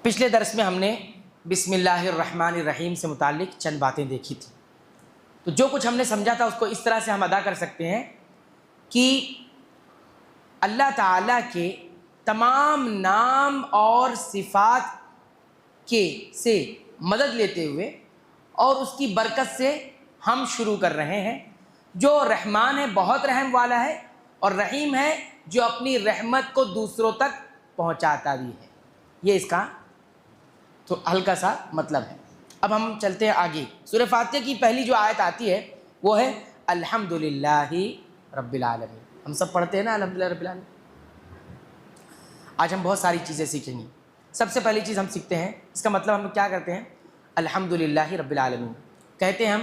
پچھلے درس میں ہم نے بسم اللہ الرحمن الرحیم سے متعلق چند باتیں دیکھی تھیں، تو جو کچھ ہم نے سمجھا تھا اس کو اس طرح سے ہم ادا کر سکتے ہیں کہ اللہ تعالیٰ کے تمام نام اور صفات کے سے مدد لیتے ہوئے اور اس کی برکت سے ہم شروع کر رہے ہیں۔ جو رحمان ہے بہت رحم والا ہے، اور رحیم ہے جو اپنی رحمت کو دوسروں تک پہنچاتا بھی ہے۔ یہ اس کا تو ہلکا سا مطلب ہے۔ اب ہم چلتے ہیں آگے۔ سورہ فاتحہ کی پہلی جو آیت آتی ہے وہ ہے الحمدللہ رب العالمین۔ ہم سب پڑھتے ہیں نا الحمدللہ رب العالمین۔ آج ہم بہت ساری چیزیں سیکھیں گے۔ سب سے پہلی چیز ہم سیکھتے ہیں، اس کا مطلب ہم لوگ کیا کرتے ہیں؟ الحمدللہ رب العالمین کہتے ہیں ہم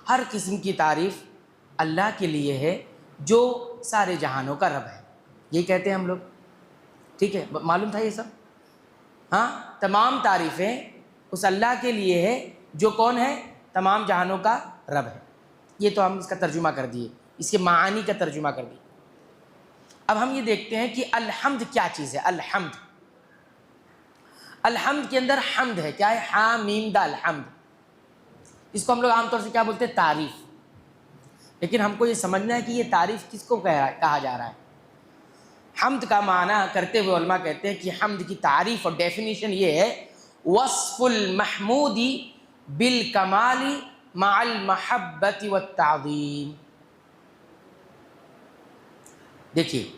ہر قسم کی تعریف اللہ کے لیے ہے جو سارے جہانوں کا رب ہے۔ یہی کہتے ہیں ہم لوگ، ٹھیک ہے؟ معلوم تھا یہ سب؟ ہاں، تمام تعریفیں اس اللہ کے لیے ہے جو کون ہے؟ تمام جہانوں کا رب ہے۔ یہ تو ہم اس کا ترجمہ کر دیے، اس کے معانی کا ترجمہ کر دیے۔ اب ہم یہ دیکھتے ہیں کہ الحمد کیا چیز ہے۔ الحمد، الحمد کے اندر حمد ہے، کیا ہے؟ ہاں میم دا الحمد۔ اس کو ہم لوگ عام طور سے کیا بولتے ہیں؟ تعریف۔ لیکن ہم کو یہ سمجھنا ہے کہ یہ تعریف کس کو کہا جا رہا ہے۔ حمد کا معنی کرتے ہوئے علماء کہتے ہیں کہ حمد کی تعریف اور ڈیفینیشن یہ ہے وصف المحمودی بالکمال مع المحبت والتعظیم۔ دیکھیے،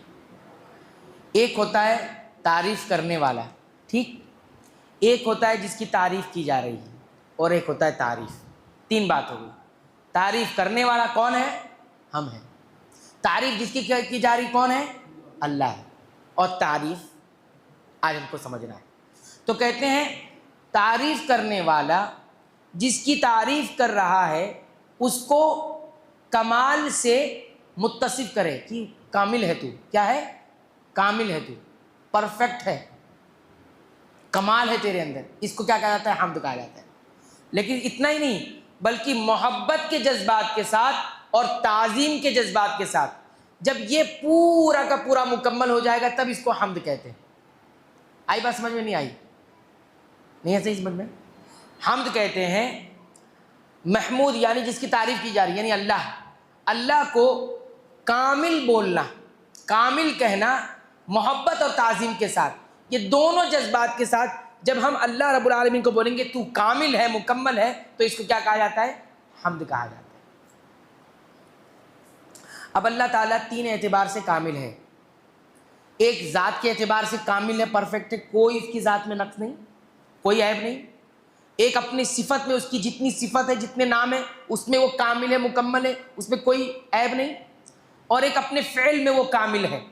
ایک ہوتا ہے تعریف کرنے والا، ٹھیک؟ ایک ہوتا ہے جس کی تعریف کی جا رہی ہے، اور ایک ہوتا ہے تعریف۔ تین بات ہوگی۔ تعریف کرنے والا کون ہے؟ ہم ہیں۔ تعریف جس کی جا رہی کون ہے؟ اللہ ہے۔ اور تعریف آج ہم کو سمجھنا ہے۔ تو کہتے ہیں تعریف کرنے والا جس کی تعریف کر رہا ہے اس کو کمال سے متصف کرے کہ کامل ہے تو، کیا ہے؟ کامل ہے تو، پرفیکٹ ہے، کمال ہے تیرے اندر۔ اس کو کیا کہا جاتا ہے؟ حمد کہا جاتا ہے۔ لیکن اتنا ہی نہیں، بلکہ محبت کے جذبات کے ساتھ اور تعظیم کے جذبات کے ساتھ جب یہ پورا کا پورا مکمل ہو جائے گا تب اس کو حمد کہتے ہیں۔ آئی بات سمجھ میں؟ نہیں آئی؟ نہیں ہے صحیح سمجھ میں؟ حمد کہتے ہیں محمود یعنی جس کی تعریف کی جا رہی ہے، یعنی اللہ، اللہ کو کامل بولنا، کامل کہنا محبت اور تعظیم کے ساتھ، یہ دونوں جذبات کے ساتھ جب ہم اللہ رب العالمین کو بولیں گے تو کامل ہے، مکمل ہے، تو اس کو کیا کہا جاتا ہے؟ حمد کہا جاتا ہے۔ اب اللہ تعالیٰ تین اعتبار سے کامل ہے۔ ایک ذات کے اعتبار سے کامل ہے، پرفیکٹ ہے، کوئی اس کی ذات میں نقص نہیں، کوئی عیب نہیں۔ ایک اپنی صفت میں، اس کی جتنی صفت ہے، جتنے نام ہیں، اس میں وہ کامل ہے، مکمل ہے، اس میں کوئی عیب نہیں۔ اور ایک اپنے فعل میں وہ کامل ہے،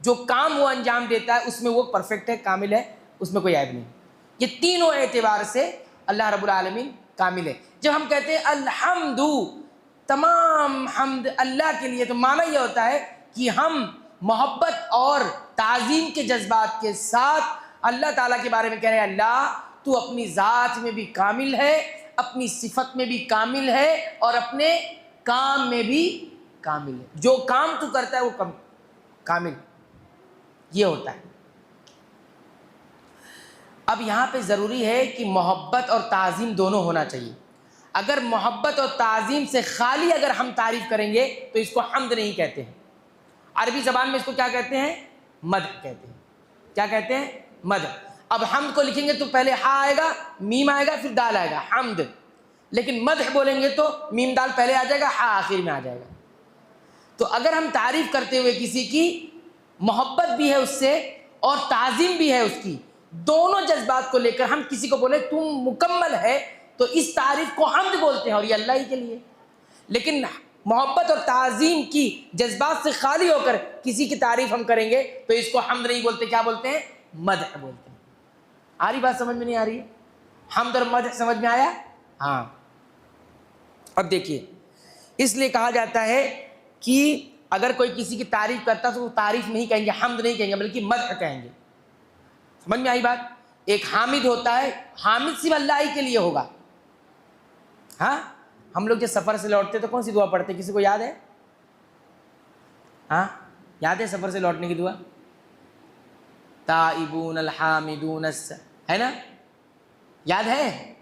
جو کام وہ انجام دیتا ہے اس میں وہ پرفیکٹ ہے، کامل ہے، اس میں کوئی عیب نہیں۔ یہ تینوں اعتبار سے اللہ رب العالمین کامل ہے۔ جب ہم کہتے ہیں الحمد، تمام حمد اللہ کے لیے، تو معنی یہ ہوتا ہے کہ ہم محبت اور تعظیم کے جذبات کے ساتھ اللہ تعالیٰ کے بارے میں کہہ رہے ہیں اللہ تو اپنی ذات میں بھی کامل ہے، اپنی صفت میں بھی کامل ہے، اور اپنے کام میں بھی کامل ہے۔ جو کام تو کرتا ہے وہ کامل، یہ ہوتا ہے۔ اب یہاں پہ ضروری ہے کہ محبت اور تعظیم دونوں ہونا چاہیے۔ اگر محبت اور تعظیم سے خالی اگر ہم تعریف کریں گے تو اس کو حمد نہیں کہتے ہیں۔ عربی زبان میں اس کو کیا کہتے ہیں؟ مدح کہتے ہیں۔ کیا کہتے ہیں؟ مدح۔ اب حمد کو لکھیں گے تو پہلے ہا آئے گا، میم آئے گا، پھر دال آئے گا، حمد۔ لیکن مدح بولیں گے تو میم دال پہلے آ جائے گا، ہا آخر میں آ جائے گا۔ تو اگر ہم تعریف کرتے ہوئے کسی کی محبت بھی ہے اس سے اور تعظیم بھی ہے اس کی، دونوں جذبات کو لے کر ہم کسی کو بولے تم مکمل ہے، تو اس تعریف کو حمد بولتے ہیں، اور یہ اللہ ہی کے لیے۔ لیکن محبت اور تعظیم کی جذبات سے خالی ہو کر کسی کی تعریف ہم کریں گے تو اس کو حمد نہیں بولتے، کیا بولتے ہیں؟ مدح بولتے ہیں۔ آ رہی بات سمجھ میں؟ نہیں آ رہی ہے؟ حمد اور مدح سمجھ میں آیا؟ ہاں۔ اب دیکھیے، اس لیے کہا جاتا ہے کہ اگر کوئی کسی کی تعریف کرتا تو وہ تعریف نہیں کہیں گے، حمد نہیں کہیں گے، بلکہ مدح کہیں گے۔ سمجھ میں آئی بات؟ ایک حامد ہوتا ہے، حامد صرف اللہ ہی کے لیے ہوگا۔ ہاں، ہم لوگ جب سفر سے لوٹتے تو کون سی دعا پڑھتے؟ کسی کو یاد ہے؟ ہاں، یاد ہے سفر سے لوٹنے کی دعا؟ تائبون الحامدون ہے نا؟ یاد ہے؟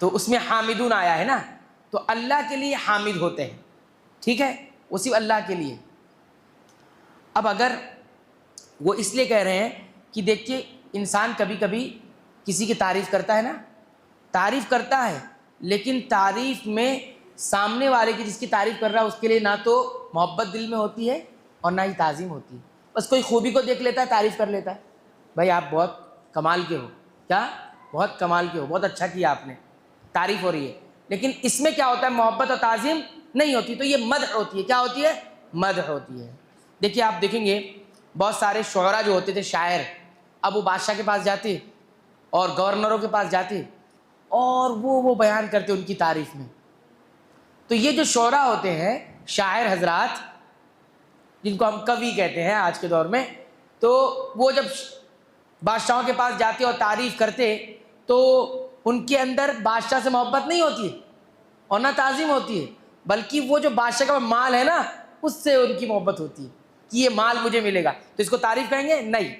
تو اس میں حامدون آیا ہے نا، تو اللہ کے لیے حامد ہوتے ہیں، ٹھیک ہے، وہ صرف اللہ کے لیے۔ اب اگر وہ اس لیے کہہ رہے ہیں کہ دیکھیے انسان کبھی کبھی کسی کی تعریف کرتا ہے نا، تعریف کرتا ہے، لیکن تعریف میں سامنے والے کی جس کی تعریف کر رہا ہے اس کے لیے نہ تو محبت دل میں ہوتی ہے اور نہ ہی تعظیم ہوتی ہے، بس کوئی خوبی کو دیکھ لیتا ہے، تعریف کر لیتا ہے، بھائی آپ بہت کمال کے ہو، کیا بہت کمال کے ہو، بہت اچھا کیا آپ نے، تعریف ہو رہی ہے، لیکن اس میں کیا ہوتا ہے، محبت اور تعظیم نہیں ہوتی، تو یہ مدح ہوتی ہے، کیا ہوتی ہے؟ مدح ہوتی ہے۔ دیکھیے آپ دیکھیں گے بہت سارے شعراء جو ہوتے تھے، شاعر، اب وہ بادشاہ کے پاس جاتے اور گورنروں کے پاس جاتے اور وہ بیان کرتے ان کی تعریف میں۔ تو یہ جو شعراء ہوتے ہیں، شاعر حضرات، جن کو ہم کوی کہتے ہیں آج کے دور میں، تو وہ جب بادشاہوں کے پاس جاتے اور تعریف کرتے تو ان کے اندر بادشاہ سے محبت نہیں ہوتی ہے اور نہ تعظیم ہوتی ہے، بلکہ وہ جو بادشاہ کا مال ہے نا اس سے ان کی محبت ہوتی ہے کہ یہ مال مجھے ملے گا، تو اس کو تعریف کہیں گے نہیں۔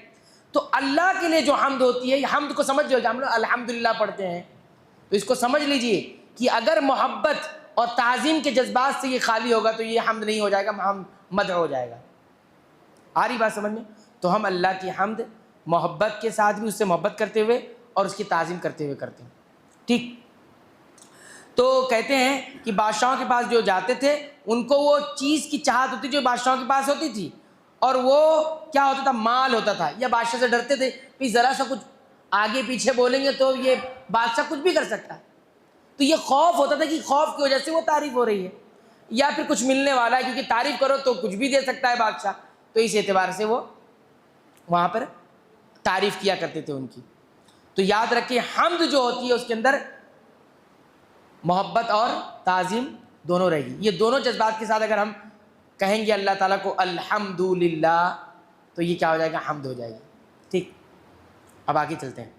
تو اللہ کے لیے جو حمد ہوتی ہے، یہ حمد کو سمجھ لو، ہم لوگ الحمدللہ پڑھتے ہیں، تو اس کو سمجھ لیجئے کہ اگر محبت اور تعظیم کے جذبات سے یہ خالی ہوگا تو یہ حمد نہیں ہو جائے گا، مدح ہو جائے گا۔ آ رہی بات سمجھ میں؟ تو ہم اللہ کی حمد محبت کے ساتھ بھی اس سے محبت کرتے ہوئے اور اس کی تعظیم کرتے ہوئے کرتے ہیں، ٹھیک۔ تو کہتے ہیں کہ بادشاہوں کے پاس جو جاتے تھے ان کو وہ چیز کی چاہت ہوتی جو بادشاہوں کے پاس ہوتی تھی، اور وہ کیا ہوتا تھا؟ مال ہوتا تھا، یا بادشاہ سے ڈرتے تھے کہ ذرا سا کچھ آگے پیچھے بولیں گے تو یہ بادشاہ کچھ بھی کر سکتا ہے، تو یہ خوف ہوتا تھا کہ خوف کی وجہ سے وہ تعریف ہو رہی ہے، یا پھر کچھ ملنے والا ہے، کیونکہ تعریف کرو تو کچھ بھی دے سکتا ہے بادشاہ، تو اس اعتبار سے وہ وہاں پر تعریف کیا کرتے تھے ان کی۔ تو یاد رکھیں حمد جو ہوتی ہے اس کے اندر محبت اور تعظیم دونوں رہے گی، یہ دونوں جذبات کے ساتھ اگر ہم کہیں گے اللہ تعالیٰ کو الحمدللہ تو یہ کیا ہو جائے گا؟ حمد ہو جائے گی، ٹھیک۔ اب آگے چلتے ہیں۔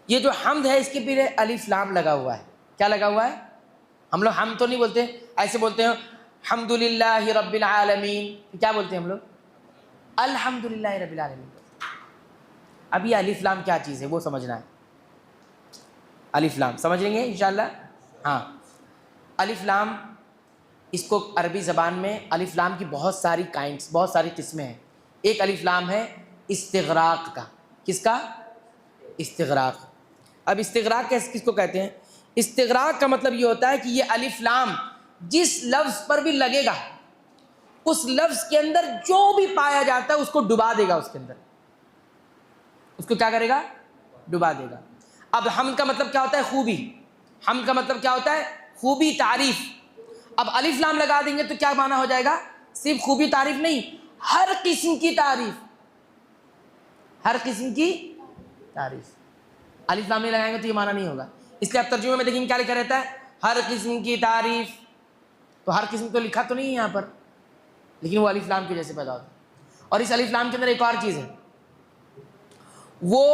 یہ جو حمد ہے اس کے پیچھے الف لام لگا ہوا ہے، کیا لگا ہوا ہے؟ ہم لوگ حمد تو نہیں بولتے، ایسے بولتے ہیں الحمدللہ رب العالمین، کیا بولتے ہیں ہم لوگ؟ الحمدللہ رب العالمین۔ اب یہ الف لام کیا چیز ہے وہ سمجھنا ہے، الف لام سمجھ لیں گے انشاءاللہ۔ ہاں، الف لام، اس کو عربی زبان میں الف لام کی بہت ساری کائنڈس، بہت ساری قسمیں ہیں۔ ایک الف لام ہے استغراق کا، کس کا؟ استغراق۔ اب استغراق کس کو کہتے ہیں؟ استغراق کا مطلب یہ ہوتا ہے کہ یہ الف لام جس لفظ پر بھی لگے گا اس لفظ کے اندر جو بھی پایا جاتا ہے اس کو ڈبا دے گا، اس کے اندر اس کو کیا کرے گا؟ ڈبا دے گا۔ اب حمد کا مطلب کیا ہوتا ہے؟ خوبی۔ حمد کا مطلب کیا ہوتا ہے؟ خوبی، تعریف۔ اب الف لام لگا دیں گے تو کیا معنی ہو جائے گا؟ صرف خوبی تعریف نہیں، ہر قسم کی تعریف، ہر قسم کی تعریف۔ الف لام نہیں لگائیں گے تو یہ معنی نہیں ہوگا، اس لیے اب ترجمے میں دیکھیں کیا لکھا رہتا ہے؟ ہر قسم کی تعریف۔ تو ہر قسم تو لکھا تو نہیں ہے یہاں پر، لیکن وہ الف لام کی وجہ سے پیدا ہوتا ہے۔ اور اس الف لام کے اندر ایک اور چیز ہے، وہ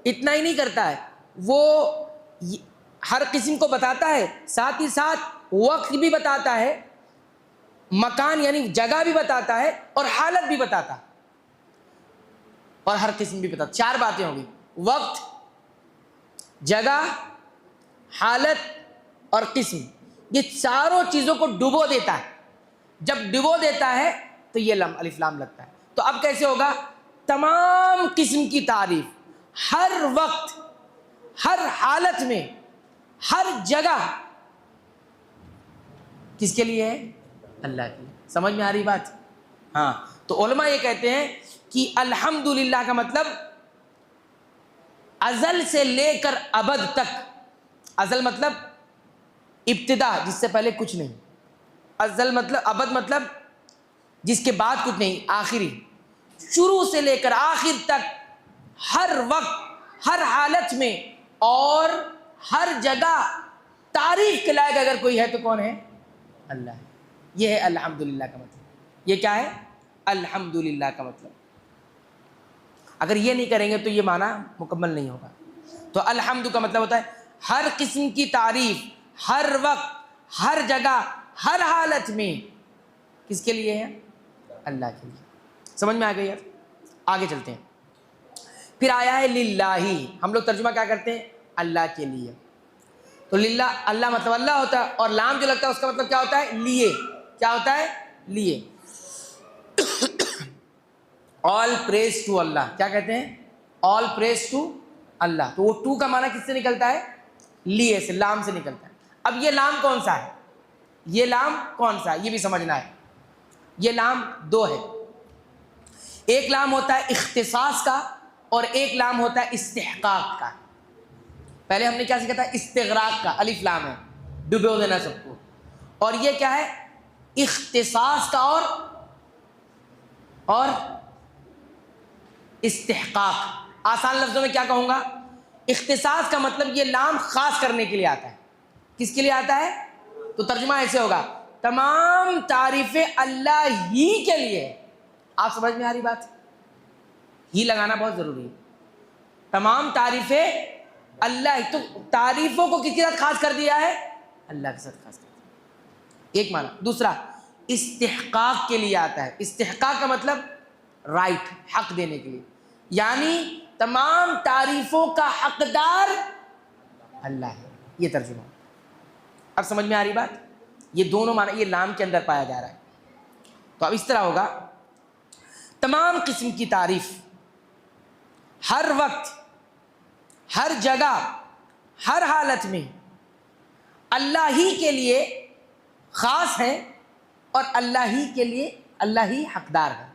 اتنا ہی نہیں کرتا ہے، وہ ہر قسم کو بتاتا ہے، ساتھ ہی ساتھ وقت بھی بتاتا ہے، مکان یعنی جگہ بھی بتاتا ہے، اور حالت بھی بتاتا ہے، اور ہر قسم بھی بتاتا۔ چار باتیں ہوگی، وقت، جگہ، حالت اور قسم، یہ چاروں چیزوں کو ڈبو دیتا ہے۔ جب ڈبو دیتا ہے تو یہ الف لام لگتا ہے۔ تو اب کیسے ہوگا؟ تمام قسم کی تعریف، ہر وقت، ہر حالت میں، ہر جگہ، کس کے لیے ہے؟ اللہ کے لیے۔ سمجھ میں آ رہی بات؟ ہاں، تو علماء یہ کہتے ہیں کہ الحمدللہ کا مطلب ازل سے لے کر ابد تک، ازل مطلب ابتدا، جس سے پہلے کچھ نہیں، ازل مطلب ابد مطلب جس کے بعد کچھ نہیں، آخری، شروع سے لے کر آخر تک، ہر وقت، ہر حالت میں اور ہر جگہ تعریف کے لائق اگر کوئی ہے تو کون ہے؟ اللہ ہے۔ یہ ہے الحمدللہ کا مطلب۔ یہ کیا ہے؟ الحمدللہ کا مطلب۔ اگر یہ نہیں کریں گے تو یہ معنی مکمل نہیں ہوگا۔ تو الحمد کا مطلب ہوتا ہے ہر قسم کی تعریف، ہر وقت، ہر جگہ، ہر حالت میں، کس کے لیے ہے؟ اللہ کے لیے۔ سمجھ میں آ گئی؟ آگے چلتے ہیں۔ پھر آیا ہے للہ، ہم لوگ ترجمہ کیا کرتے ہیں؟ اللہ کے لیے. تو للہ اللہ مطلب اللہ ہوتا ہے، اور لام جو لگتا ہے اس کا مطلب کیا ہوتا ہے؟ لیے. کیا ہوتا ہے؟ لیے. آل پریز ٹو اللہ. کیا کہتے ہیں؟ آل پریز ٹو اللہ. تو وہ ٹو کا معنی کس سے نکلتا ہے؟ لیے سے، لام سے نکلتا ہے. اب یہ لام کون سا ہے؟ یہ لام کون سا ہے یہ بھی سمجھنا ہے. یہ لام دو ہے. ایک لام ہوتا ہے اختصاص کا، اور ایک لام ہوتا ہے استحقاق کا. پہلے ہم نے کیا سیکھا تھا؟ استغراق کا، الف لام ہے، ڈبو دینا سب کو. اور یہ کیا ہے؟ اختصاص کا اور استحقاق. آسان لفظوں میں کیا کہوں گا؟ اختصاص کا مطلب یہ لام خاص کرنے کے لیے آتا ہے. کس کے لیے آتا ہے؟ تو ترجمہ ایسے ہوگا، تمام تعریفیں اللہ ہی کے لیے. آپ سمجھ میں آ رہی بات؟ ہی لگانا بہت ضروری ہے. تمام تعریفیں اللہ ہی. تو تعریفوں کو کس کے ساتھ خاص کر دیا ہے؟ اللہ کے ساتھ خاص کر دیا. ایک معنی. دوسرا استحقاق کے لیے آتا ہے. استحقاق کا مطلب رائٹ، حق دینے کے لیے. یعنی تمام تعریفوں کا حقدار اللہ ہے. یہ ترجمہ. اب سمجھ میں آ رہی بات؟ یہ دونوں معنی یہ لام کے اندر پایا جا رہا ہے. تو اب اس طرح ہوگا، تمام قسم کی تعریف ہر وقت، ہر جگہ، ہر حالت میں اللہ ہی کے لیے خاص ہے، اور اللہ ہی کے لیے اللہ ہی حقدار ہے.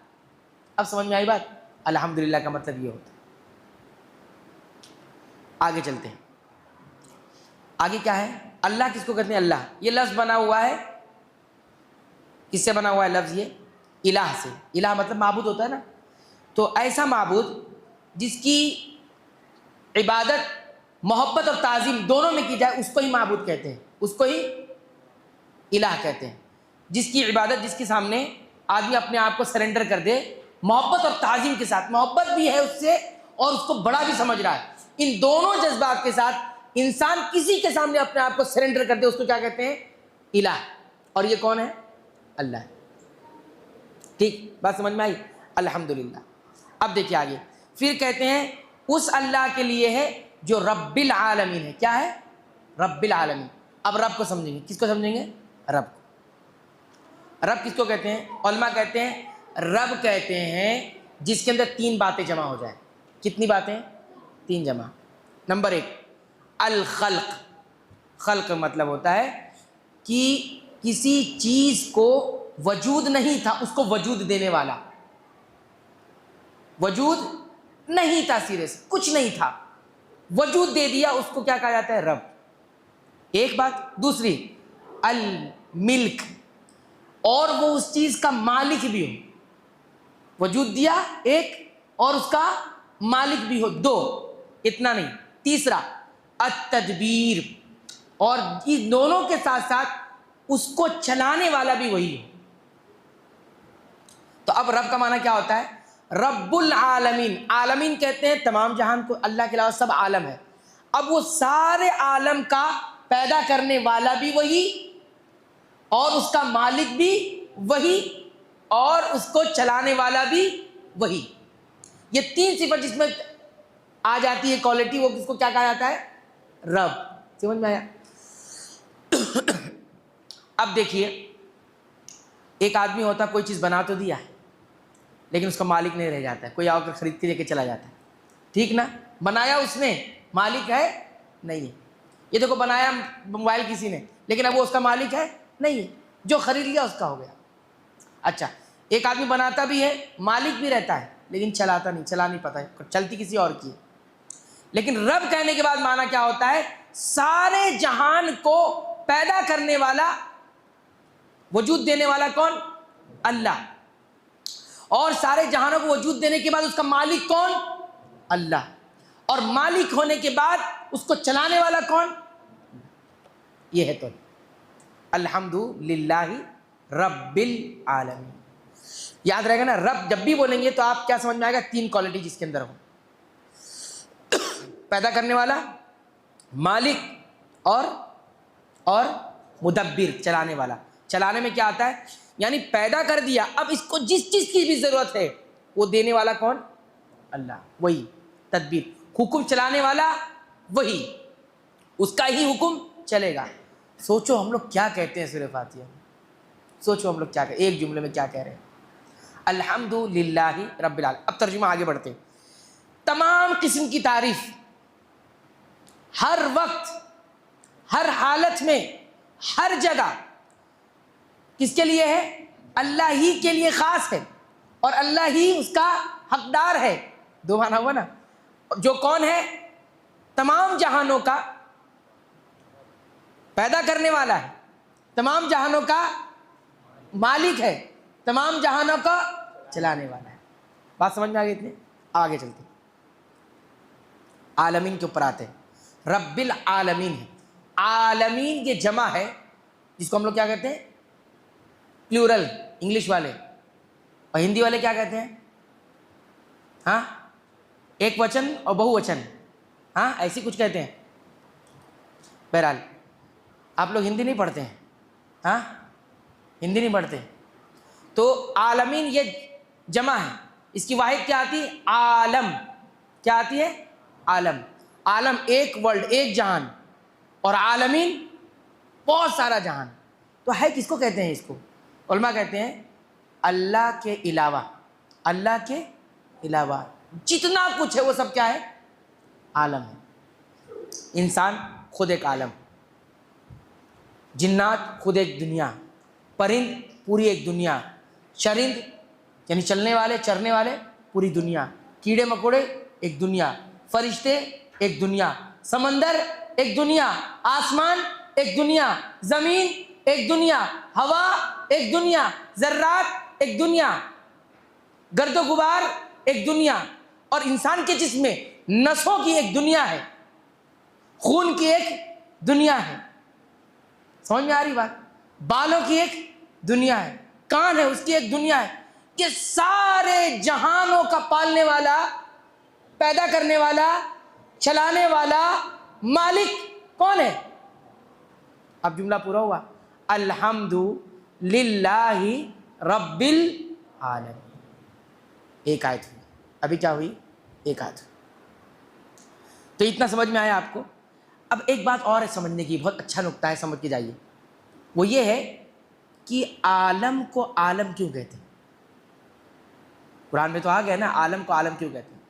اب سمجھ میں آئی بات؟ الحمدللہ کا مطلب یہ ہوتا ہے. آگے چلتے ہیں. آگے کیا ہے؟ اللہ کس کو کہتے ہیں؟ اللہ. یہ لفظ بنا ہوا ہے کس سے بنا ہوا ہے لفظ؟ یہ الہ سے. الہ مطلب معبود ہوتا ہے نا. تو ایسا معبود جس کی عبادت محبت اور تعظیم دونوں میں کی جائے، اس کو ہی معبود کہتے ہیں، اس کو ہی الہ کہتے ہیں. جس کی عبادت، جس کے سامنے آدمی اپنے آپ کو سرنڈر کر دے محبت اور تعظیم کے ساتھ، محبت بھی ہے اس سے اور اس کو بڑا بھی سمجھ رہا ہے، ان دونوں جذبات کے ساتھ انسان کسی کے سامنے اپنے آپ کو سرنڈر کر دے، اس کو کیا کہتے ہیں؟ الہ. اور یہ کون ہے؟ اللہ ہے. ٹھیک بات سمجھ میں آئی؟ الحمدللہ. اب دیکھیے آگے. پھر کہتے ہیں اس اللہ کے لیے ہے جو رب العالمین ہے. کیا ہے؟ رب العالمین. اب رب کو سمجھیں گے. کس کو سمجھیں گے؟ رب کو. رب کس کو کہتے ہیں؟ علماء کہتے ہیں رب کہتے ہیں جس کے اندر تین باتیں جمع ہو جائیں. کتنی باتیں؟ تین جمع. نمبر ایک الخلق. خلق مطلب ہوتا ہے کہ کسی چیز کو وجود نہیں تھا اس کو وجود دینے والا. وجود نہیں تھا، سیرے سے کچھ نہیں تھا، وجود دے دیا، اس کو کیا کہا جاتا ہے؟ رب. ایک بات. دوسری الملک، اور وہ اس چیز کا مالک بھی ہو. وجود دیا ایک، اور اس کا مالک بھی ہو، دو. اتنا نہیں. تیسرا التدبیر، اور ان دونوں کے ساتھ ساتھ اس کو چلانے والا بھی وہی ہو. تو اب رب کا معنی کیا ہوتا ہے؟ رب العالمین. عالمین کہتے ہیں تمام جہان کو، اللہ کے علاوہ سب عالم ہے. اب وہ سارے عالم کا پیدا کرنے والا بھی وہی، اور اس کا مالک بھی وہی، اور اس کو چلانے والا بھی وہی. یہ تین صفت جس میں آ جاتی ہے کوالٹی، وہ کس کو کیا کہا جاتا ہے؟ رب. سمجھ میں آیا؟ اب دیکھیے، ایک آدمی ہوتا ہے کوئی چیز بنا تو دیا لیکن اس کا مالک نہیں رہ جاتا ہے، کوئی آ کر خرید کے لے کے چلا جاتا ہے. ٹھیک نا؟ بنایا اس نے، مالک ہے نہیں ہے. یہ دیکھو بنایا موبائل کسی نے، لیکن اب وہ اس کا مالک ہے نہیں ہے، جو خرید لیا اس کا ہو گیا. اچھا، ایک آدمی بناتا بھی ہے، مالک بھی رہتا ہے، لیکن چلاتا نہیں، چلا نہیں پتا ہے، چلتی کسی اور کی ہے. لیکن رب کہنے کے بعد معنی کیا ہوتا ہے؟ سارے جہان کو پیدا کرنے والا، وجود دینے والا کون؟ اللہ. اور سارے جہانوں کو وجود دینے کے بعد اس کا مالک کون؟ اللہ. اور مالک ہونے کے بعد اس کو چلانے والا کون؟ یہ ہے. تو الحمدللہ رب العالمین. یاد رہے گا نا، رب جب بھی بولیں گے تو آپ کیا سمجھ میں آئے گا؟ تین کوالٹی جس کے اندر ہو: پیدا کرنے والا، مالک، اور مدبر، چلانے والا. چلانے میں کیا آتا ہے؟ یعنی پیدا کر دیا، اب اس کو جس چیز کی بھی ضرورت ہے وہ دینے والا کون؟ اللہ. وہی تدبیر. حکم چلانے والا وہی، اس کا ہی حکم چلے گا. سوچو ہم لوگ کیا کہتے ہیں سورہ فاتحہ میں، سوچو ہم لوگ کیا کہتے ہیں، ایک جملے میں کیا کہہ رہے ہیں، الحمد للہ رب العالمین. اب ترجمہ آگے بڑھتے ہیں. تمام قسم کی تعریف ہر وقت، ہر حالت میں، ہر جگہ کس کے لیے ہے؟ اللہ ہی کے لیے خاص ہے، اور اللہ ہی اس کا حقدار ہے. دو معنی ہوا نا. جو کون ہے؟ تمام جہانوں کا پیدا کرنے والا ہے، تمام جہانوں کا مالک ہے، تمام جہانوں کا چلانے والا ہے. بات سمجھ میں آ گئی اتنے؟ آگے چلتے ہیں. عالمین کے اوپر آتے ہیں. رب العالمین ہے. عالمین یہ جمع ہے جس کو ہم لوگ کیا کہتے ہیں؟ پلیورل. انگلش والے اور ہندی والے کیا کہتے ہیں؟ ہاں، ایک وچن اور بہو وچن، ہاں ایسی کچھ کہتے ہیں. بہرحال آپ لوگ ہندی نہیں پڑھتے ہیں، ہاں ہندی نہیں پڑھتے. تو عالمین یہ جمع ہے، اس کی واحد کیا آتی ہے؟ عالم. کیا آتی ہے؟ عالم. عالم ایک ورلڈ، ایک جہان، اور عالمین بہت سارا جہان. تو ہے کس کو کہتے ہیں؟ اس کو علماء کہتے ہیں اللہ کے علاوہ، اللہ کے علاوہ جتنا کچھ ہے وہ سب کیا ہے؟ عالم ہے. انسان خود ایک عالم، جنات خود ایک دنیا، پرند پوری ایک دنیا، چرند یعنی چلنے والے چرنے والے پوری دنیا، کیڑے مکوڑے ایک دنیا، فرشتے ایک دنیا، سمندر ایک دنیا، آسمان ایک دنیا، زمین ایک دنیا، ہوا ایک دنیا، ذرات ایک دنیا، گرد و غبار ایک دنیا، اور انسان کے جسم میں نسوں کی ایک دنیا ہے، خون کی ایک دنیا ہے. سمجھ میں آ رہی بات؟ بالوں کی ایک دنیا ہے، کان ہے اس کی ایک دنیا ہے. یہ سارے جہانوں کا پالنے والا، پیدا کرنے والا، چلانے والا مالک کون ہے؟ اب جملہ پورا ہوا. الحمد للہ رب العالمین. ایک آیت ہوئی. ابھی کیا ہوئی؟ ایک آیت ہوئی. تو اتنا سمجھ میں آیا آپ کو؟ اب ایک بات اور ہے سمجھنے کی، بہت اچھا نکتہ ہے، سمجھ کے جائیے. وہ یہ ہے کہ عالم کو عالم کیوں کہتے ہیں؟ قرآن میں تو آ گیا نا، عالم کو عالم کیوں کہتے ہیں؟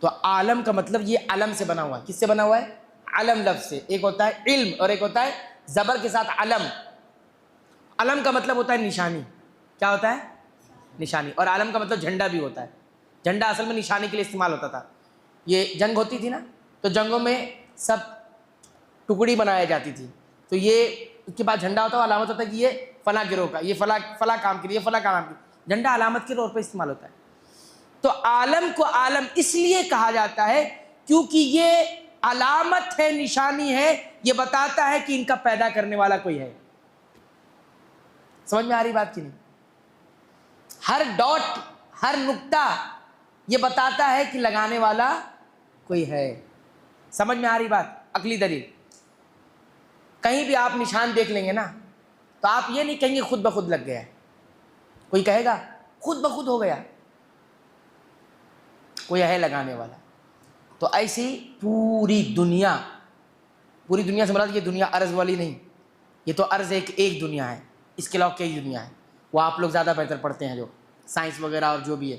تو عالم کا مطلب یہ علم سے بنا ہوا ہے. کس سے بنا ہوا ہے؟ علم لفظ سے. ایک ہوتا ہے علم اور ایک ہوتا ہے زبر کے ساتھ علم. علم کا مطلب ہوتا ہے نشانی. کیا ہوتا ہے؟ نشانی. اور عالم کا مطلب جھنڈا بھی ہوتا ہے. جھنڈا اصل میں نشانی کے لیے استعمال ہوتا تھا. یہ جنگ ہوتی تھی نا، تو جنگوں میں سب ٹکڑی بنائی جاتی تھی، تو یہ اس کے بعد جھنڈا ہوتا ہے، علامت ہوتا ہے کہ یہ فلاں گروہ کا، یہ فلاں کام کے لیے، فلاں کام کے لیے. جھنڈا علامت کے طور پر استعمال ہوتا ہے. تو عالم کو عالم اس لیے کہا جاتا ہے کیونکہ یہ علامت ہے، نشانی ہے، یہ بتاتا ہے کہ ان کا پیدا کرنے والا کوئی ہے. سمجھ میں آ رہی بات کی نہیں؟ ہر ڈاٹ، ہر نقطہ یہ بتاتا ہے کہ لگانے والا کوئی ہے. سمجھ میں آ رہی بات؟ عقلی دلیل. کہیں بھی آپ نشان دیکھ لیں گے نا، تو آپ یہ نہیں کہیں گے خود بخود لگ گیا ہے. کوئی کہے گا خود بخود ہو گیا، کوئی ہے لگانے والا. تو ایسی پوری دنیا، پوری دنیا سے مراد یہ دنیا ارض والی نہیں، یہ تو ارض ایک دنیا ہے، اس کے علاوہ کئی دنیا ہے، وہ آپ لوگ زیادہ بہتر پڑھتے ہیں جو سائنس وغیرہ اور جو بھی ہے.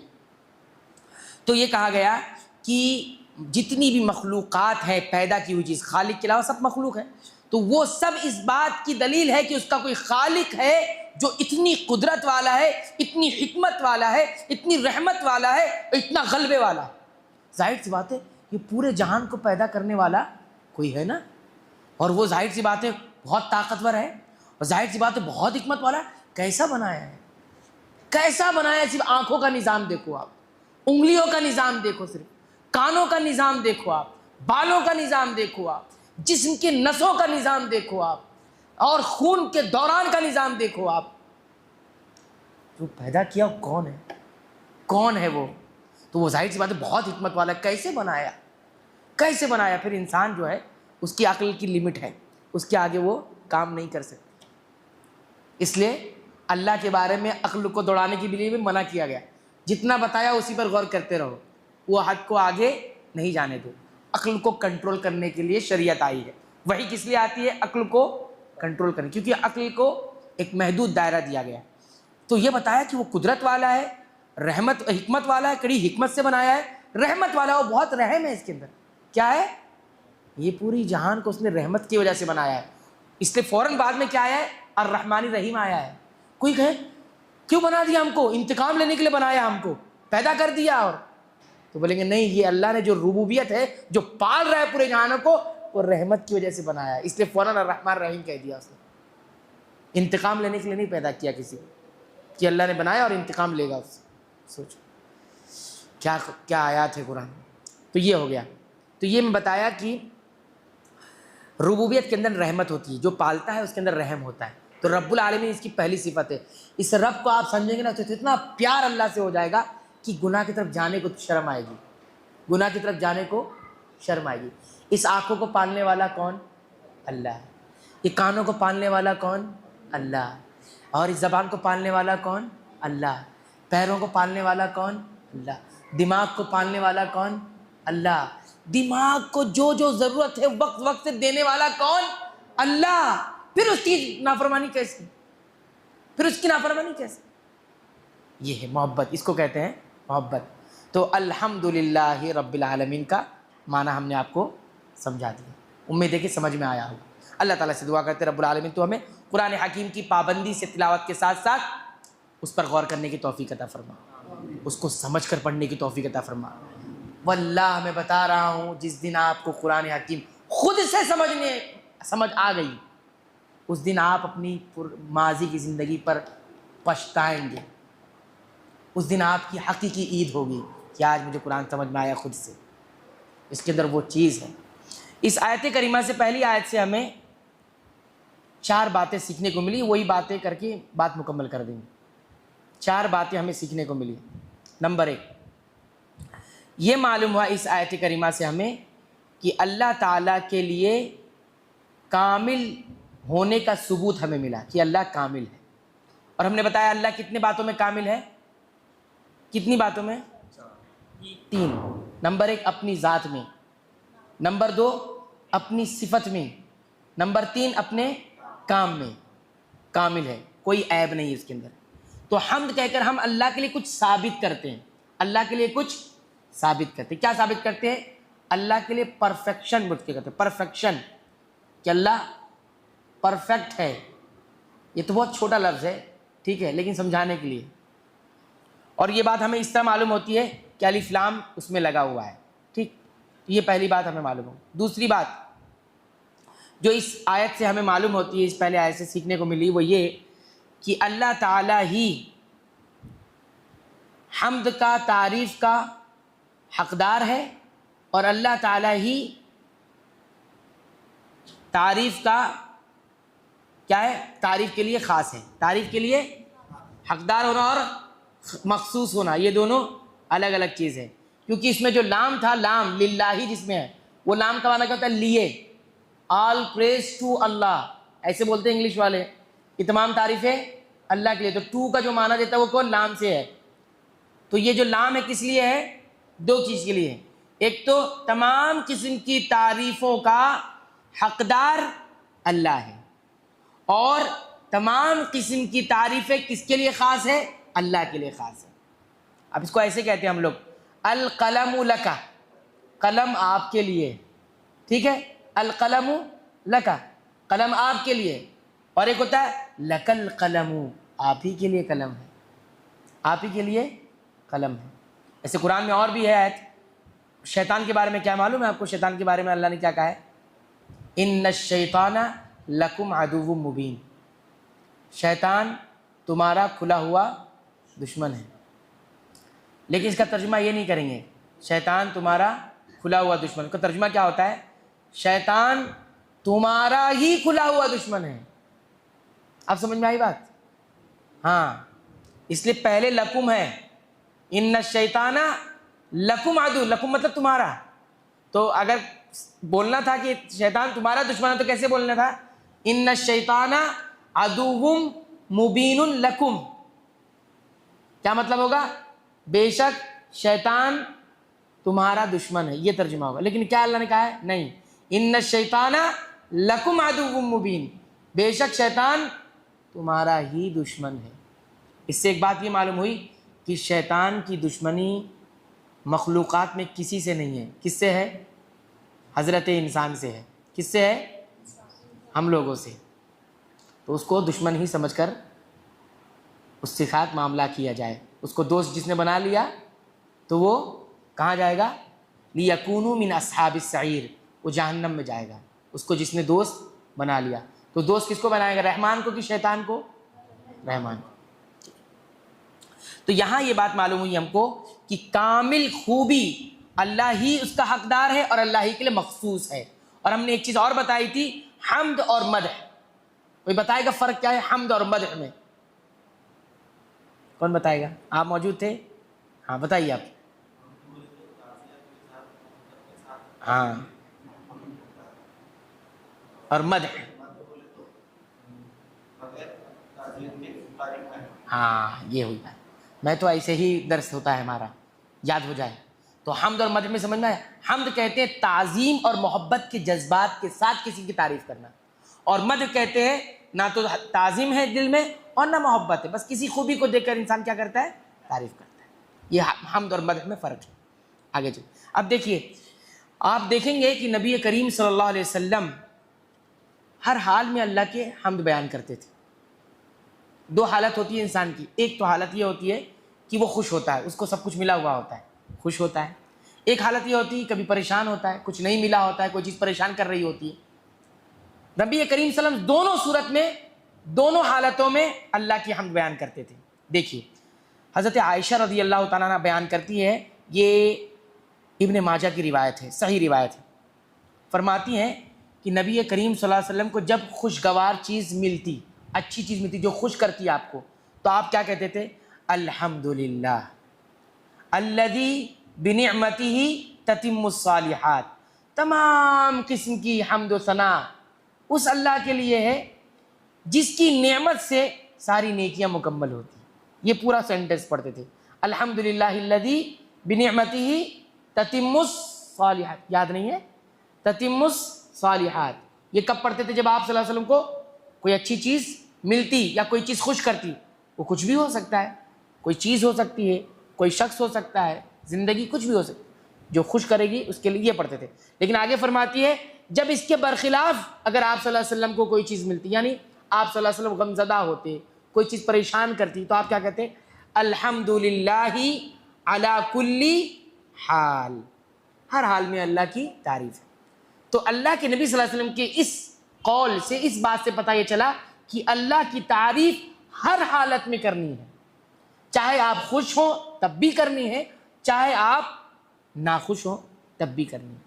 تو یہ کہا گیا کہ جتنی بھی مخلوقات ہیں، پیدا کی ہوئی چیز، خالق کے علاوہ سب مخلوق ہے، تو وہ سب اس بات کی دلیل ہے کہ اس کا کوئی خالق ہے جو اتنی قدرت والا ہے، اتنی حکمت والا ہے، اتنی رحمت والا ہے، اور اتنا غلبے والا ہے. ظاہر سی بات ہے یہ پورے جہان کو پیدا کرنے والا کوئی ہے نا، اور وہ ظاہر سی بات ہے بہت طاقتور ہے، اور ظاہر سی بات ہے بہت حکمت والا ہے. کیسا بنایا ہے؟ کیسا بنایا ہے؟ صرف آنکھوں کا نظام دیکھو آپ، انگلیوں کا نظام دیکھو، صرف کانوں کا نظام دیکھو آپ، بالوں کا نظام دیکھو آپ، جسم کے نسوں کا نظام دیکھو آپ، اور خون کے دوران کا نظام دیکھو آپ. جو پیدا کیا وہ کون ہے؟ کون ہے وہ؟ تو وہ ظاہر سی بات ہے بہت حکمت والا ہے. کیسے بنایا؟ کیسے بنایا؟ پھر انسان جو ہے اس کی عقل کی لمٹ ہے، اس کے آگے وہ کام نہیں کر سکتے. اس لیے اللہ کے بارے میں عقل کو دوڑانے کی بھی منع کیا گیا. جتنا بتایا اسی پر غور کرتے رہو. وہ حد کو آگے نہیں جانے دو. عقل کو کنٹرول کرنے کے لیے شریعت آئی ہے. وحی کس لیے آتی ہے؟ عقل کو کنٹرول کرنے، کیونکہ عقل کو ایک محدود دائرہ دیا گیا. تو یہ بتایا کہ وہ قدرت والا ہے، رحمت حکمت والا ہے، کڑی حکمت سے بنایا ہے، رحمت والا، وہ بہت رحم ہے اس کے اندر. کیا ہے؟ یہ پوری جہان کو اس نے رحمت کی وجہ سے بنایا ہے. اس لیے فوراً بعد میں کیا آیا ہے؟ الرحمن الرحیم آیا ہے. کوئی کہے کیوں بنا دیا ہم کو؟ انتقام لینے کے لیے بنایا، ہم کو پیدا کر دیا. اور تو بولیں گے نہیں، یہ اللہ نے جو ربوبیت ہے، جو پال رہا ہے پورے جہانوں کو، وہ رحمت کی وجہ سے بنایا ہے. اس لیے فوراً الرحمن الرحیم کہہ دیا اس نے. انتقام لینے کے لیے نہیں پیدا کیا کسی کو، کہ اللہ نے بنایا اور انتقام لے گا اس سے. سوچو کیا آیات ہے قرآن. تو یہ ہو گیا. تو یہ میں بتایا کہ ربوبیت کے اندر رحمت ہوتی ہے، جو پالتا ہے اس کے اندر رحم ہوتا ہے. تو رب العالمین اس کی پہلی صفت ہے. اس رب کو آپ سمجھیں گے نا تو اتنا پیار اللہ سے ہو جائے گا کہ گناہ کی طرف جانے کو شرم آئے گی. گناہ کی طرف جانے کو شرم آئے گی. اس آنکھوں کو پالنے والا کون؟ اللہ. یہ کانوں کو پالنے والا کون؟ اللہ. اور اس زبان کو پالنے والا کون؟ اللہ. پیروں کو پالنے والا کون؟ اللہ. دماغ کو پالنے والا کون؟ اللہ. دماغ کو جو جو ضرورت ہے وقت وقت سے دینے والا کون؟ اللہ. پھر اس کی نافرمانی کیسے؟ یہ ہے محبت. اس کو کہتے ہیں محبت. تو الحمدللہ رب العالمین کا معنی ہم نے آپ کو سمجھا دیا. امید ہے کہ سمجھ میں آیا ہو. اللہ تعالیٰ سے دعا کرتے رب العالمین تو ہمیں قرآن حکیم کی پابندی سے تلاوت کے ساتھ ساتھ اس پر غور کرنے کی توفیق عطا فرما، اس کو سمجھ کر پڑھنے کی توفیق عطا فرما. واللہ میں بتا رہا ہوں، جس دن آپ کو قرآن حکیم خود سے سمجھ آ گئی، اس دن آپ اپنی ماضی کی زندگی پر پچھتائیں گے. اس دن آپ کی حقیقی عید ہوگی کہ آج مجھے قرآن سمجھ میں آیا خود سے. اس کے اندر وہ چیز ہے. اس آیت کریمہ سے پہلی آیت سے ہمیں 4 باتیں سیکھنے کو ملی. وہی باتیں کر کے بات مکمل کر دیں گے. 4 باتیں ہمیں سیکھنے کو ملی. نمبر 1، یہ معلوم ہوا اس آیت کریمہ سے ہمیں کہ اللہ تعالیٰ کے لیے کامل ہونے کا ثبوت ہمیں ملا کہ اللہ کامل ہے. اور ہم نے بتایا اللہ کتنے باتوں میں کامل ہے؟ کتنی باتوں میں؟ 3. نمبر 1 اپنی ذات میں، نمبر 2 اپنی صفت میں، نمبر 3 اپنے کام میں کامل ہے، کوئی عیب نہیں اس کے اندر. تو حمد کہہ کر ہم اللہ کے لیے کچھ ثابت کرتے ہیں. اللہ کے لیے کچھ ثابت کرتے ہیں. کیا ثابت کرتے ہیں؟ اللہ کے لیے پرفیکشن کرتے ہیں. پرفیکشن کہ اللہ پرفیکٹ ہے. یہ تو بہت چھوٹا لفظ ہے، ٹھیک ہے، لیکن سمجھانے کے لیے. اور یہ بات ہمیں اس طرح معلوم ہوتی ہے کہ الف لام اس میں لگا ہوا ہے. ٹھیک، یہ پہلی بات ہمیں معلوم ہو. دوسری بات جو اس آیت سے ہمیں معلوم ہوتی ہے، اس پہلے آیت سے سیکھنے کو ملی، وہ یہ کہ اللہ تعالیٰ ہی حمد کا، تعریف کا حقدار ہے، اور اللہ تعالیٰ ہی تعریف کا کیا ہے؟ تعریف کے لیے خاص ہے. تعریف کے لیے حقدار ہونا اور مخصوص ہونا، یہ دونوں الگ الگ چیز ہے. کیونکہ اس میں جو لام تھا، لام للہ جس میں ہے، وہ لام کا معنی کیا ہوتا ہے؟ لیے. آل پریز ٹو اللہ، ایسے بولتے ہیں انگلش والے، یہ تمام تعریفیں اللہ کے لیے. تو ٹو کا جو معنی دیتا ہے وہ کون؟ لام سے ہے. تو یہ جو لام ہے کس لیے ہے؟ 2 چیز کے لیے. ایک تو تمام قسم کی تعریفوں کا حقدار اللہ ہے، اور تمام قسم کی تعریفیں کس کے لیے خاص ہے؟ اللہ کے لیے خاص ہے. اب اس کو ایسے کہتے ہیں ہم لوگ، القلم لک، قلم آپ کے لیے. ٹھیک ہے، القلم لک، قلم آپ کے لیے. اور ایک ہوتا ہے لک القلم، آپ ہی کے لیے قلم ہے، آپ ہی کے لیے قلم ہے. ایسے قرآن میں اور بھی ہے آیت. شیطان کے بارے میں کیا معلوم ہے آپ کو؟ شیطان کے بارے میں اللہ نے کیا کہا ہے؟ ان الشیطان لکم عدو مبین، شیطان تمہارا کھلا ہوا دشمن ہے. لیکن اس کا ترجمہ یہ نہیں کریں گے شیطان تمہارا کھلا ہوا دشمن. کا ترجمہ کیا ہوتا ہے؟ شیطان تمہارا ہی کھلا ہوا دشمن ہے. اب سمجھ میں آئی بات؟ ہاں، اس لیے پہلے لکم ہے، ان الشیطان لکم عدو، لکم مطلب تمہارا. تو اگر بولنا تھا کہ شیطان تمہارا دشمن ہے تو کیسے بولنا تھا؟ ان الشیطان عدو مبین لکم. کیا مطلب ہوگا؟ بے شک شیطان تمہارا دشمن ہے، یہ ترجمہ ہوگا. لیکن کیا اللہ نے کہا ہے؟ نہیں، ان الشیطان لکم عدو مبین، بے شک شیطان تمہارا ہی دشمن ہے. اس سے ایک بات یہ معلوم ہوئی کہ شیطان کی دشمنی مخلوقات میں کسی سے نہیں ہے. کس سے ہے؟ حضرت انسان سے ہے. کس سے ہے؟ ہم لوگوں سے. تو اس کو دشمن ہی سمجھ کر اس کے ساتھ معاملہ کیا جائے. اس کو دوست جس نے بنا لیا تو وہ کہاں جائے گا؟ لیکونوا من اصحاب السعیر، وہ جہنم میں جائے گا. اس کو جس نے دوست بنا لیا. تو دوست کس کو بنائے گا؟ رحمان کو کہ شیطان کو؟ رحمان کو. تو یہاں یہ بات معلوم ہوئی ہم کو کہ کامل خوبی اللہ ہی اس کا حقدار ہے اور اللہ ہی کے لیے مخصوص ہے. اور ہم نے ایک چیز اور بتائی تھی، حمد اور مدح. کوئی بتائے گا فرق کیا ہے حمد اور مدح میں؟ کون بتائے گا؟ آپ موجود تھے؟ ہاں بتائیے آپ. ہاں، اور مدح. ہاں یہ ہوئی بات. میں تو ایسے ہی درس ہوتا ہے ہمارا، یاد ہو جائے. تو حمد اور مدح میں سمجھنا ہے. حمد کہتے ہیں تعظیم اور محبت کے جذبات کے ساتھ کسی کی تعریف کرنا، اور مدح کہتے ہیں نہ تو تعظیم ہے دل میں اور نہ محبت ہے، بس کسی خوبی کو دیکھ کر انسان کیا کرتا ہے؟ تعریف کرتا ہے. یہ حمد اور مدح میں فرق ہے. آگے چلیں. اب دیکھیے، آپ دیکھیں گے کہ نبی کریم صلی اللہ علیہ وسلم ہر حال میں اللہ کے حمد بیان کرتے تھے. دو حالت ہوتی ہے انسان کی. ایک تو حالت یہ ہوتی ہے کہ وہ خوش ہوتا ہے، اس کو سب کچھ ملا ہوا ہوتا ہے، خوش ہوتا ہے. ایک حالت یہ ہوتی ہے کبھی پریشان ہوتا ہے، کچھ نہیں ملا ہوتا ہے، کوئی چیز پریشان کر رہی ہوتی ہے. نبی کریم صلی اللہ علیہ وسلم دونوں صورت میں، دونوں حالتوں میں اللہ کی حمد بیان کرتے تھے. دیکھیے حضرت عائشہ رضی اللہ تعالیٰ عنہ بیان کرتی ہے، یہ ابن ماجہ کی روایت ہے، صحیح روایت ہے. فرماتی ہیں کہ نبی کریم صلی اللہ علیہ وسلم کو جب خوشگوار چیز ملتی، اچھی چیز ملتی جو خوش کرتی آپ کو، تو آپ کیا کہتے تھے؟ الحمدللہ الذی بنعمتہ تتم الصالحات. تمام قسم کی حمد و ثنا اس اللہ کے لیے ہے جس کی نعمت سے ساری نیکیاں مکمل ہوتی. یہ پورا سینٹنس پڑھتے تھے، الحمدللہ الذی بنعمتہ تتم الصالحات. یاد نہیں ہے؟ تتم الصالحات یہ کب پڑھتے تھے؟ جب آپ صلی اللہ علیہ وسلم کو کوئی اچھی چیز ملتی یا کوئی چیز خوش کرتی. وہ کچھ بھی ہو سکتا ہے، کوئی چیز ہو سکتی ہے، کوئی شخص ہو سکتا ہے، زندگی کچھ بھی ہو سکتی ہے. جو خوش کرے گی اس کے لیے یہ پڑھتے تھے. لیکن آگے فرماتی ہے جب اس کے برخلاف اگر آپ صلی اللہ علیہ وسلم کو کوئی چیز ملتی، یعنی آپ صلی اللہ علیہ وسلم غمزدہ ہوتے، کوئی چیز پریشان کرتی، تو آپ کیا کہتے؟ الحمدللہ علی کل حال. ہر حال میں اللہ کی تعریف ہے. تو اللہ کے نبی صلی اللہ علیہ وسلم کے اس قول سے، اس بات سے پتہ یہ چلا کہ اللہ کی تعریف ہر حالت میں کرنی ہے. چاہے آپ خوش ہوں تب بھی کرنی ہے، چاہے آپ ناخوش ہوں تب بھی کرنی ہے.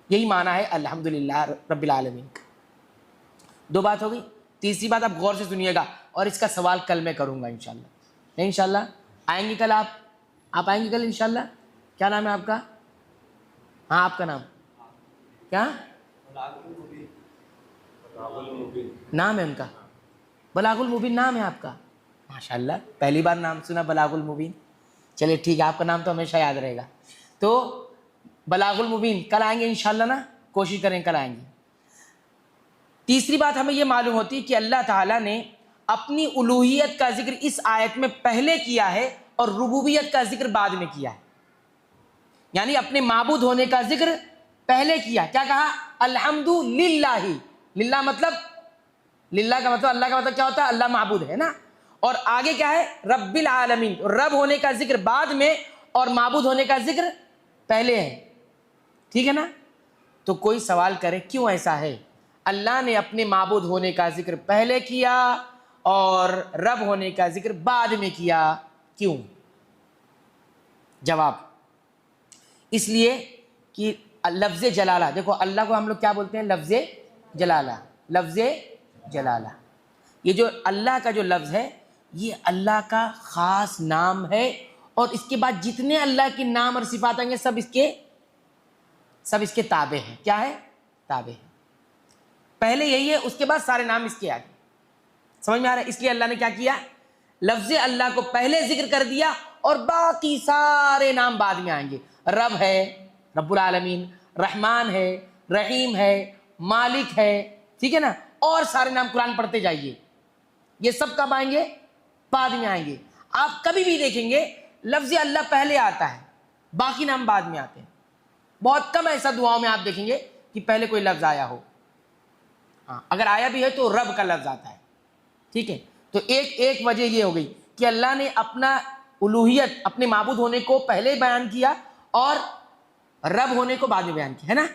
یہی معنی ہے الحمدللہ رب العالمین کا. دو بات ہو گئی. تیسری بات آپ غور سے سنیے گا، اور اس کا سوال کل میں کروں گا انشاءاللہ. نہیں انشاءاللہ آئیں گے کل؟ آپ آئیں گے کل انشاءاللہ؟ کیا نام ہے آپ کا؟ ہاں آپ کا نام کیا نام ہے ان کا؟ بلاغ المبین نام ہے آپ کا؟ ماشاءاللہ پہلی بار نام سنا بلاغ المبین. چلے ٹھیک ہے، آپ کا نام تو ہمیشہ یاد رہے گا. تو بلاغ المبین کل آئیں گے انشاءاللہ نا، کوشش کریں کل آئیں گے. تیسری بات ہمیں یہ معلوم ہوتی کہ اللہ تعالیٰ نے اپنی الوہیت کا ذکر اس آیت میں پہلے کیا ہے اور ربوبیت کا ذکر بعد میں کیا ہے. یعنی اپنے معبود ہونے کا ذکر پہلے کیا. کیا کہا؟ الحمدللہ. للہ مطلب، للہ کا مطلب، اللہ کا مطلب کیا ہوتا ہے؟ اللہ معبود ہے نا. اور آگے کیا ہے؟ رب العالمین. رب ہونے کا ذکر بعد میں اور معبود ہونے کا ذکر پہلے ہے. ٹھیک ہے نا؟ تو کوئی سوال کرے کیوں ایسا ہے؟ اللہ نے اپنے معبود ہونے کا ذکر پہلے کیا اور رب ہونے کا ذکر بعد میں کیا، کیوں؟ جواب اس لیے کہ لفظ جلالہ، دیکھو اللہ کو ہم لوگ کیا بولتے ہیں؟ لفظ جلالہ. لفظ جلالہ یہ جو اللہ کا جو لفظ ہے یہ اللہ کا خاص نام ہے، اور اس کے بعد جتنے اللہ کے نام اور صفات آئیں گے سب اس کے تابع ہیں. کیا ہے؟ تابع ہے. پہلے یہی ہے، اس کے بعد سارے نام اس کے آگے. سمجھ میں آ رہا ہے؟ اس لیے اللہ نے کیا کیا؟ لفظ اللہ کو پہلے ذکر کر دیا اور باقی سارے نام بعد میں آئیں گے. رب ہے رب العالمین، رحمان ہے، رحیم ہے، مالک ہے، ٹھیک ہے نا، اور سارے نام قرآن پڑھتے جائیے. یہ سب کب آئیں گے؟ بعد میں آئیں گے. آپ کبھی بھی دیکھیں گے لفظ اللہ پہلے آتا ہے، باقی نام بعد میں آتے ہیں. بہت کم ایسا دعاؤں میں آپ دیکھیں گے کہ پہلے کوئی لفظ آیا ہو. ہاں اگر آیا بھی ہے تو رب کا لفظ آتا ہے. ٹھیک ہے، تو ایک وجہ یہ ہو گئی کہ اللہ نے اپنا الوہیت، اپنے معبود ہونے کو پہلے بیان کیا اور رب ہونے کو بعد میں بیان کیا، ہے نا.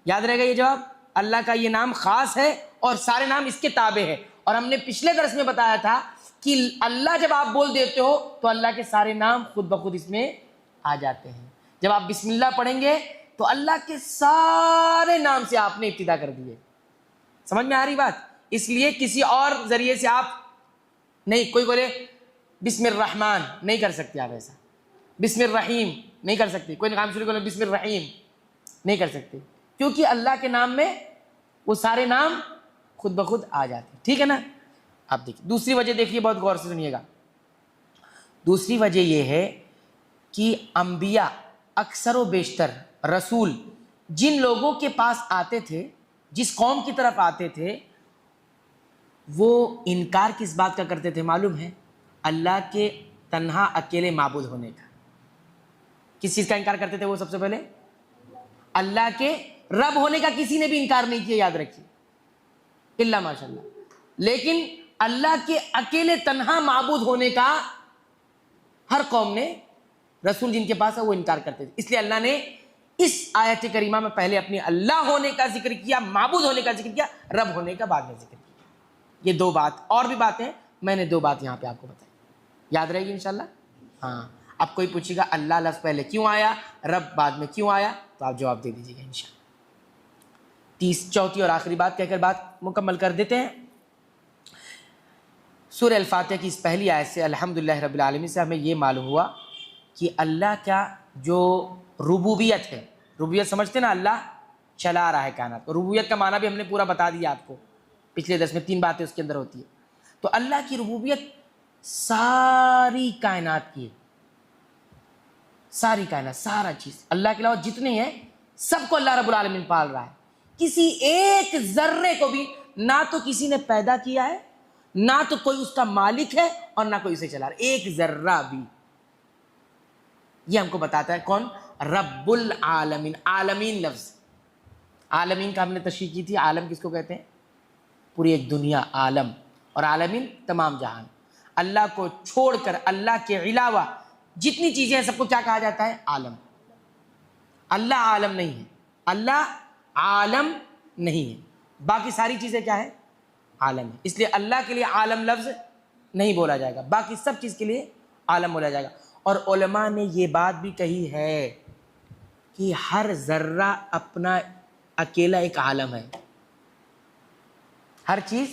یاد رہے گا یہ جواب. اللہ کا یہ نام خاص ہے اور سارے نام اس کے تابع ہے. اور ہم نے پچھلے درس میں بتایا تھا کہ اللہ جب آپ بول دیتے ہو تو اللہ کے سارے نام خود بخود اس میں آ جاتے ہیں. جب آپ بسم اللہ پڑھیں گے تو اللہ کے سارے نام سے آپ نے ابتدا کر دیے. سمجھ میں آ رہی بات؟ اس لیے کسی اور ذریعے سے آپ نہیں، کوئی بولے بسم الرحمن نہیں کر سکتے آپ ایسا، بسم الرحیم نہیں کر سکتے، کوئی کام شروع کرو بسم الرحیم نہیں کر سکتے، کیونکہ اللہ کے نام میں وہ سارے نام خود بخود آ جاتے ہیں. ٹھیک ہے نا. آپ دیکھیے دوسری وجہ، دیکھیے بہت غور سے سنیے گا. دوسری وجہ یہ ہے کہ انبیاء اکثر و بیشتر رسول جن لوگوں کے پاس آتے تھے، جس قوم کی طرف آتے تھے، وہ انکار کس بات کا کرتے تھے معلوم ہے؟ اللہ کے تنہا اکیلے معبود ہونے کا. کس چیز کا انکار کرتے تھے وہ؟ سب سے پہلے اللہ کے رب ہونے کا کسی نے بھی انکار نہیں کیا، یاد رکھیے، الا ماشاء اللہ. لیکن اللہ کے اکیلے تنہا معبود ہونے کا ہر قوم نے، رسول جن کے پاس ہے وہ انکار کرتے تھے. اس لیے اللہ نے اس آیت کریمہ میں پہلے اپنے اللہ ہونے کا ذکر کیا، معبود ہونے کا ذکر کیا، رب ہونے کا بعد میں ذکر کیا. یہ دو بات، اور بھی باتیں میں نے دو بات یہاں پہ آپ کو بتائی، یاد رہے گی انشاءاللہ. ہاں اب کوئی پوچھے گا اللہ لفظ پہلے کیوں آیا، رب بعد میں کیوں آیا، تو آپ جواب دے دیجیے گا انشاءاللہ. چوتھی اور آخری بات کہہ کر بات مکمل کر دیتے ہیں. سورہ الفاتحہ کی اس پہلی آیت سے الحمدللہ رب العالمین سے ہمیں یہ معلوم ہوا کہ اللہ کا جو ربوبیت ہے، ربوبیت سمجھتے نا، اللہ چلا رہا ہے کائنات کو. ربوبیت کا معنی بھی ہم نے پورا بتا دیا آپ کو پچھلے درس میں، 3 باتیں اس کے اندر ہوتی ہے. تو اللہ کی ربوبیت ساری کائنات کی ہے، ساری کائنات، سارا چیز اللہ کے علاوہ جتنے ہیں سب کو اللہ رب العالمین پال رہا ہے. کسی ایک ذرے کو بھی نہ تو کسی نے پیدا کیا ہے، نہ تو کوئی اس کا مالک ہے، اور نہ کوئی اسے چلا رہا ہے، ایک ذرہ بھی. یہ ہم کو بتاتا ہے کون؟ رب العالمین. عالمین لفظ، عالمین کا ہم نے تشریح کی تھی. عالم کس کو کہتے ہیں؟ پوری ایک دنیا عالم، اور عالمین تمام جہان. اللہ کو چھوڑ کر اللہ کے علاوہ جتنی چیزیں ہیں سب کو کیا کہا جاتا ہے؟ عالم. اللہ عالم نہیں ہے، اللہ عالم نہیں ہے، باقی ساری چیزیں کیا ہے؟ عالم ہے. اس لیے اللہ کے لیے عالم لفظ نہیں بولا جائے گا، باقی سب چیز کے لیے عالم بولا جائے گا. اور علماء نے یہ بات بھی کہی ہے کہ ہر ذرہ اپنا اکیلا ایک عالم ہے. ہر چیز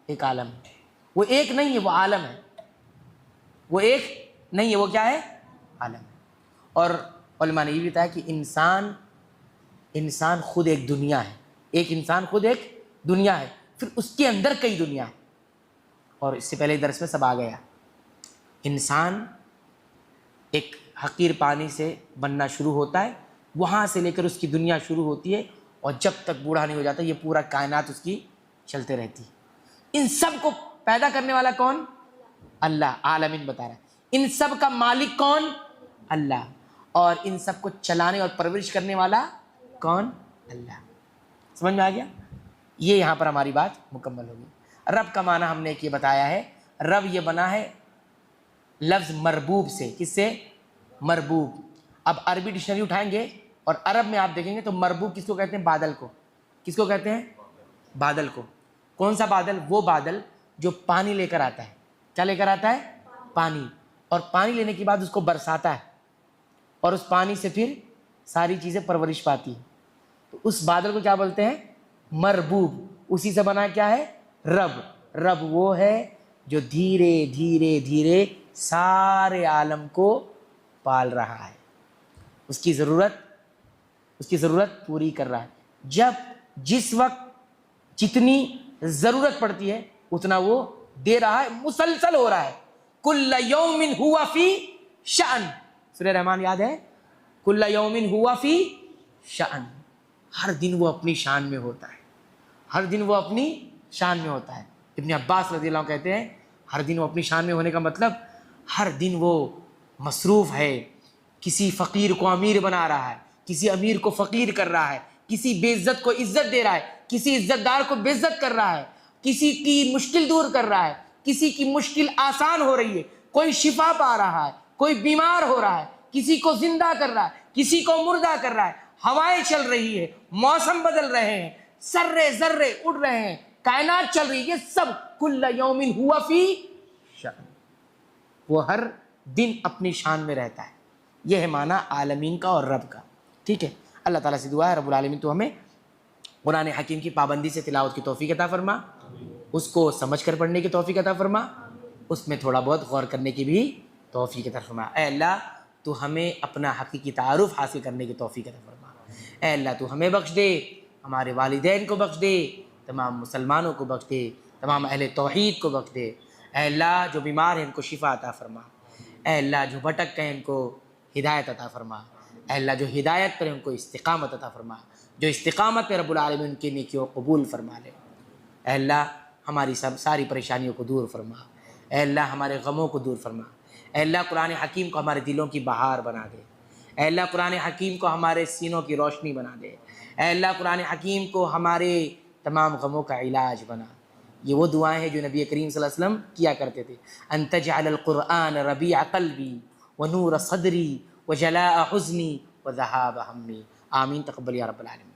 ایک عالم ہے، وہ ایک نہیں ہے، وہ عالم ہے. وہ ایک نہیں ہے، وہ کیا ہے؟ عالم ہے. اور علماء نے یہ بھی بتایا کہ انسان خود ایک دنیا ہے. ایک انسان خود ایک دنیا ہے، پھر اس کے اندر کئی دنیا ہے. اور اس سے پہلے درس میں سب آ گیا. انسان ایک حقیر پانی سے بننا شروع ہوتا ہے، وہاں سے لے کر اس کی دنیا شروع ہوتی ہے، اور جب تک بوڑھا نہیں ہو جاتا یہ پورا کائنات اس کی چلتے رہتی ہے. ان سب کو پیدا کرنے والا کون؟ اللہ. عالمین بتا رہا ہے. ان سب کا مالک کون؟ اللہ. اور ان سب کو چلانے اور پرورش کرنے والا کون؟ اللہ. سمجھ میں آ گیا؟ یہ یہاں پر ہماری بات مکمل ہوگی. رب کا معنی ہم نے یہ بتایا ہے. رب یہ بنا ہے لفظ مربوب سے. کس سے؟ مربوب. اب عربی ڈکشنری اٹھائیں گے اور عرب میں آپ دیکھیں گے تو مربوب کس کو کہتے ہیں؟ بادل کو. کس کو کہتے ہیں؟ بادل کو. کون سا بادل؟ وہ بادل جو پانی لے کر آتا ہے. کیا لے کر آتا ہے؟ پانی. اور پانی لینے کے بعد اس کو برساتا ہے، اور اس پانی سے پھر ساری چیزیں پرورش پاتی ہیں. تو اس بادل کو کیا بولتے ہیں؟ مربوب. اسی سے بنا کیا ہے؟ رب. رب وہ ہے جو دھیرے دھیرے دھیرے سارے عالم کو پال رہا ہے، اس کی ضرورت پوری کر رہا ہے. جس وقت جتنی ضرورت پڑتی ہے اتنا وہ دے رہا ہے، مسلسل ہو رہا ہے. کل یوم ہوا فی شأن. سورہ رحمان یاد ہے؟ کل یوم ہوا فی شأن، ہر دن وہ اپنی شان میں ہوتا ہے، ہر دن وہ اپنی شان میں ہوتا ہے۔ ابن عباس رضی اللہ عنہ کہتے ہیں ہر دن وہ اپنی شان میں ہونے کا مطلب ہر دن وہ مصروف ہے، کسی فقیر کو امیر بنا رہا ہے، کسی امیر کو فقیر کر رہا ہے، کسی بے عزت کو عزت دے رہا ہے، کسی عزت دار کو بے عزت کر رہا ہے، کسی کی مشکل دور کر رہا ہے، کسی کی مشکل آسان ہو رہی ہے، کوئی شفا پا رہا ہے، کوئی بیمار ہو رہا ہے، کسی کو زندہ کر رہا ہے، کسی کو مردہ کر رہا ہے، ہوائیں چل رہی ہے، موسم بدل رہے ہیں، ذرے ذرے اڑ رہے ہیں، کائنات چل رہی ہے، یہ سب کل یوم ہوا فی شأن، وہ ہر دن اپنی شان میں رہتا ہے۔ یہ ہے معنی عالمین کا اور رب کا، ٹھیک ہے۔ اللہ تعالیٰ سے دعا ہے رب العالمین تو ہمیں قرآن حکیم کی پابندی سے تلاوت کی توفیق عطا فرما، اس کو سمجھ کر پڑھنے کی توفیق عطا فرما، اس میں تھوڑا بہت غور کرنے کی بھی توفیق عطا فرما۔ اے اللہ تو ہمیں اپنا حقیقی تعارف حاصل کرنے کی توفیق عطا فرما۔ اے اللہ تو ہمیں بخش دے، ہمارے والدین کو بخش دے، تمام مسلمانوں کو بخش دے، تمام اہل توحید کو بخش دے۔ اے اللہ جو بیمار ہیں ان کو شفا عطا فرما، اے اللہ جو بھٹک گئے ان کو ہدایت عطا فرما، اے اللہ جو ہدایت پر ان کو استقامت عطا فرما، جو استقامت پہ رب العالمین ان کی نیکیوں کو قبول فرما لے۔ اے اللہ ہماری ساری پریشانیوں کو دور فرما، اے اللہ ہمارے غموں کو دور فرما، اے اللہ قرآن حکیم کو ہمارے دلوں کی بہار بنا دے، اے اللہ قرآن حکیم کو ہمارے سینوں کی روشنی بنا دے، اے اللہ قرآن حکیم کو ہمارے تمام غموں کا علاج بنا۔ یہ وہ دعائیں ہیں جو نبی کریم صلی اللہ علیہ وسلم کیا کرتے تھے، ان تجعل القرآن ربیع قلبی ونور صدری وجلاء حزنی وذہاب ہمی، آمین، تقبل یا رب العالمین۔